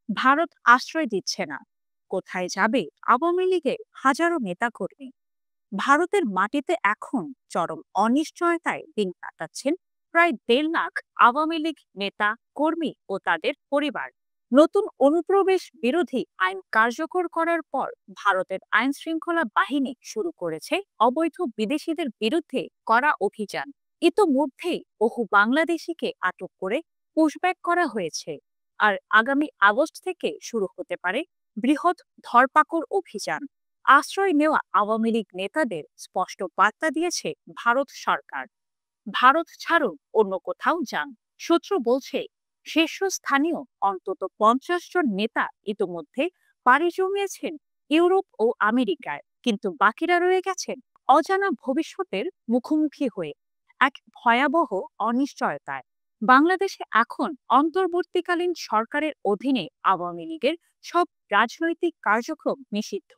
ভারত আশ্রয় দিচ্ছে না। কোথায় যাবে আওয়ামী লীগের হাজারো নেতাকর্মী? ভারতের মাটিতে এখন চরম অনিশ্চয়তায় দিন কাটাচ্ছেন প্রায় 1.5 লাখ আওয়ামী লীগ নেতা কর্মী ও তাদের পরিবার। নতুন অনুপ্রবেশ বিরোধী আইন কার্যকর করার পর ভারতের আইন শৃঙ্খলা বাহিনী শুরু করেছে অবৈধ বিদেশিদের বিরুদ্ধে কড়া অভিযান। ইতোমধ্যেই বহু বাংলাদেশিকে আটক করে পুশব্যাক করা হয়েছে। আর আগামী আগস্ট থেকে শুরু হতে পারে বৃহৎ ধরপাকড় অভিযান। আশ্রয় নেওয়া আওয়ামী লীগ নেতাদের স্পষ্ট বার্তা দিয়েছে ভারত সরকার, ভারত ছাড়ুন, অন্য কোথাও যান। সূত্র বলছে শীর্ষস্থানীয় অন্তত 50 জন নেতা ইতোমধ্যে পাড়ি জমিয়েছেন ইউরোপ ও আমেরিকায়, কিন্তু বাকিরা রয়ে গেছেন অজানা ভবিষ্যতের মুখোমুখি হয়ে এক ভয়াবহ অনিশ্চয়তায়। বাংলাদেশে এখন অন্তর্বর্তীকালীন সরকারের অধীনে আওয়ামী লীগের সব রাজনৈতিক কার্যক্রম নিষিদ্ধ।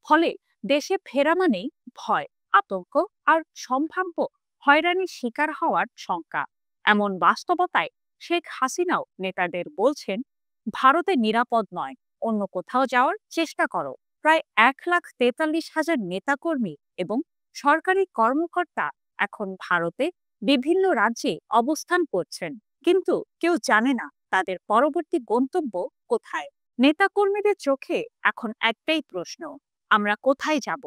ফলে দেশে ফেরা মানেই ভয়, আতঙ্ক আর সম্ভাব্য হয়রানির শিকার হওয়ার শঙ্কা। এমন বাস্তবতায় শেখ হাসিনাও নেতাদের বলছেন, ভারতে নিরাপদ নয়, অন্য কোথাও যাওয়ার চেষ্টা করো। প্রায় 1,43,000 নেতাকর্মী এবং সরকারি কর্মকর্তা এখন ভারতে বিভিন্ন রাজ্যে অবস্থান করছেন, কিন্তু কেউ জানে না তাদের পরবর্তী গন্তব্য কোথায়। নেতাকর্মীদের চোখে এখন একটাই প্রশ্ন, আমরা কোথায় যাব?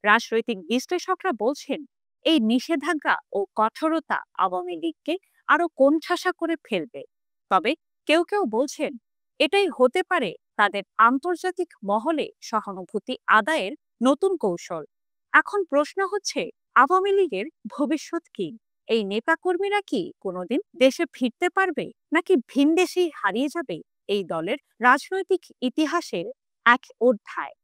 রাজনৈতিক বিশ্লেষকরা বলছেন এই নিষেধাজ্ঞা ও কঠোরতা আওয়ামী লীগকে আরো কোণঠাসা করে ফেলবে। তবে কেউ কেউ বলছেন এটাই হতে পারে তাদের আন্তর্জাতিক মহলে সহানুভূতি আদায়ের নতুন কৌশল। এখন প্রশ্ন হচ্ছে, আওয়ামী লীগের ভবিষ্যৎ কি? এই নেতাকর্মীরা কি কোনোদিন দেশে ফিরতে পারবে, নাকি ভিনদেশেই হারিয়ে যাবে এই দলের রাজনৈতিক ইতিহাসের এক অধ্যায়?